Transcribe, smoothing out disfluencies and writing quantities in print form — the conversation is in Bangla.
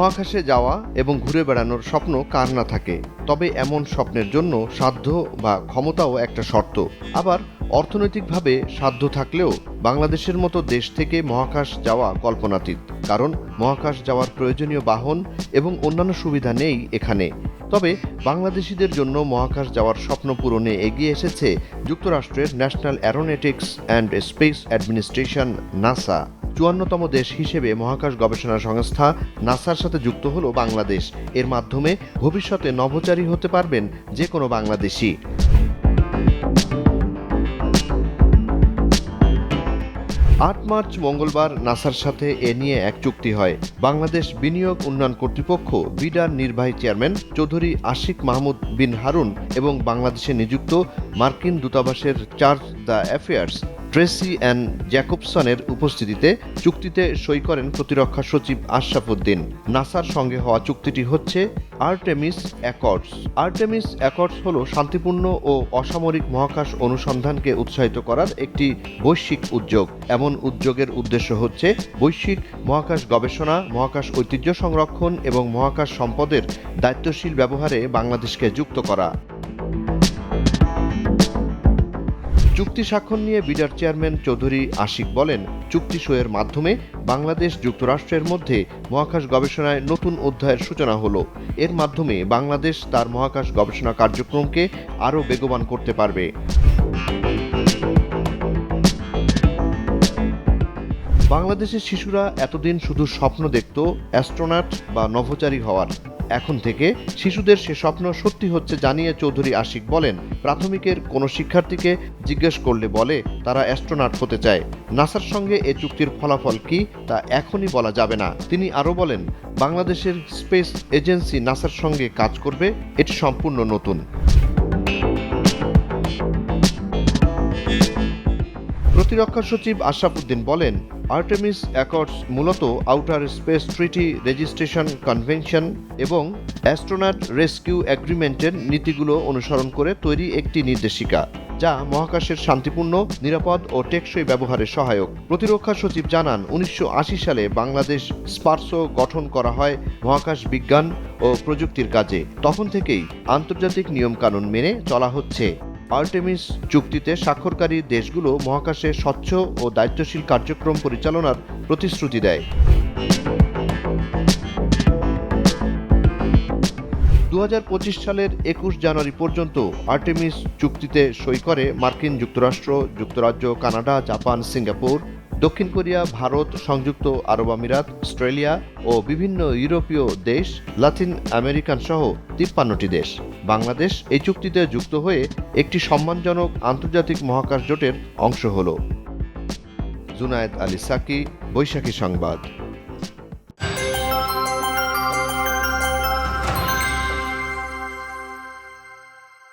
মহাকাশে যাওয়া এবং ঘুরে বেড়ানোর স্বপ্ন কার না থাকে, তবে এমন স্বপ্নের জন্য সাধ্য বা ক্ষমতাও একটা শর্ত। আবার অর্থনৈতিকভাবে সাধ্য থাকলেও বাংলাদেশের মতো দেশ থেকে মহাকাশ যাওয়া কল্পনাতীত, কারণ মহাকাশ যাওয়ার প্রয়োজনীয় বাহন এবং অন্যান্য সুবিধা নেই এখানে। তবে বাংলাদেশিদের জন্য মহাকাশ যাওয়ার স্বপ্ন পূরণে এগিয়ে এসেছে যুক্তরাষ্ট্রের National Aeronautics and Space Administration NASA. ৫৪তম দেশ হিসেবে মহাকাশ গবেষণা সংস্থা নাসার সাথে যুক্ত হল বাংলাদেশ। এর মাধ্যমে ভবিষ্যতে নভোচারী হতে পারবেন যে কোনো বাংলাদেশি। ৮ মার্চ মঙ্গলবার নাসার সাথে এ নিয়ে এক চুক্তি হয়। বাংলাদেশ বিনিয়োগ উন্নয়ন কর্তৃপক্ষ বিডার নির্বাহী চেয়ারম্যান চৌধুরী আশিক মাহমুদ বিন হারুন এবং বাংলাদেশে নিযুক্ত মার্কিন দূতাবাসের charge d'affaires Tracey Ann জ্যাকবসনের উপস্থিতিতে চুক্তিতে সই করেন প্রতিরক্ষা সচিব আশরাফ উদ্দিন। নাসার সঙ্গে হওয়া চুক্তিটি হচ্ছে আর্টেমিস অ্যাকর্ডস। আর্টেমিস অ্যাকর্ডস হল শান্তিপূর্ণ ও অসামরিক মহাকাশ অনুসন্ধানকে উৎসাহিত করার একটি বৈশ্বিক উদ্যোগ। এমন উদ্যোগের উদ্দেশ্য হচ্ছে বৈশ্বিক মহাকাশ গবেষণা, মহাকাশ ঐতিহ্য সংরক্ষণ এবং মহাকাশ সম্পদের দায়িত্বশীল ব্যবহারে বাংলাদেশকে যুক্ত করা। চুক্তি স্বাক্ষর নিয়ে বিডার চেয়ারম্যান চৌধুরী আশিক বলেন, চুক্তি সইয়ের মাধ্যমে বাংলাদেশ যুক্তরাষ্ট্রের মধ্যে মহাকাশ গবেষণায় নতুন অধ্যায়ের সূচনা হলো। এর মাধ্যমে বাংলাদেশ তার মহাকাশ গবেষণা কার্যক্রমকে আরও বেগবান করতে পারবে। বাংলাদেশের শিশুরা এতদিন শুধু স্বপ্ন দেখত অ্যাস্ট্রোনট বা নভোচারী হওয়ার। এখন থেকে শিশুদের সে স্বপ্ন সত্যি হচ্ছে জানিয়ে চৌধুরী আশিক বলেন, প্রাথমিকের কোনো শিক্ষার্থীকে জিজ্ঞেস করলে বলে তারা অ্যাস্ট্রোনট হতে চায়। নাসার সঙ্গে এ চুক্তির ফলাফল কি তা এখনই বলা যাবে না। তিনি আরও বলেন, বাংলাদেশের স্পেস এজেন্সি নাসার সঙ্গে কাজ করবে, এটি সম্পূর্ণ নতুন। প্রতিরক্ষা সচিব আশরাফ উদ্দিন বলেন, আর্টেমিস অ্যাকর্ডস মূলত আউটার স্পেস ট্রিটি রেজিস্ট্রেশন কনভেনশন এবং অ্যাস্ট্রোনট রেস্কিউ এগ্রিমেন্টের নীতিগুলো অনুসরণ করে তৈরি একটি নির্দেশিকা, যা মহাকাশের শান্তিপূর্ণ, নিরাপদ ও টেকসই ব্যবহারে সহায়ক। প্রতিরক্ষা সচিব জানান, ১৯৮০ সালে বাংলাদেশ স্পারসো গঠন করা হয় মহাকাশ বিজ্ঞান ও প্রযুক্তির কাজে। তখন থেকেই আন্তর্জাতিক নিয়মকানুন মেনে চলা হচ্ছে। আর্টেমিস চুক্তিতে স্বাক্ষরকারী দেশগুলো মহাকাশে স্বচ্ছ ও দায়িত্বশীল কার্যক্রম পরিচালনার প্রতিশ্রুতি দেয়। ২০২৫ সালের ২১ জানুয়ারি পর্যন্ত আর্টেমিস চুক্তিতে সই করে মার্কিন যুক্তরাষ্ট্র, যুক্তরাজ্য, কানাডা, জাপান, সিঙ্গাপুর, দক্ষিণ কোরিয়া, ভারত, সংযুক্ত আরব আমিরাত, অস্ট্রেলিয়া ও বিভিন্ন ইউরোপীয় দেশ, লাতিন আমেরিকান সহ ৫৩টি দেশ। বাংলাদেশ এই চুক্তিতে যুক্ত হয়ে একটি সম্মানজনক আন্তর্জাতিক মহাকাশ জোটের অংশ হল। জুনায়েদ আলী সাকি, বৈশাখী সংবাদ।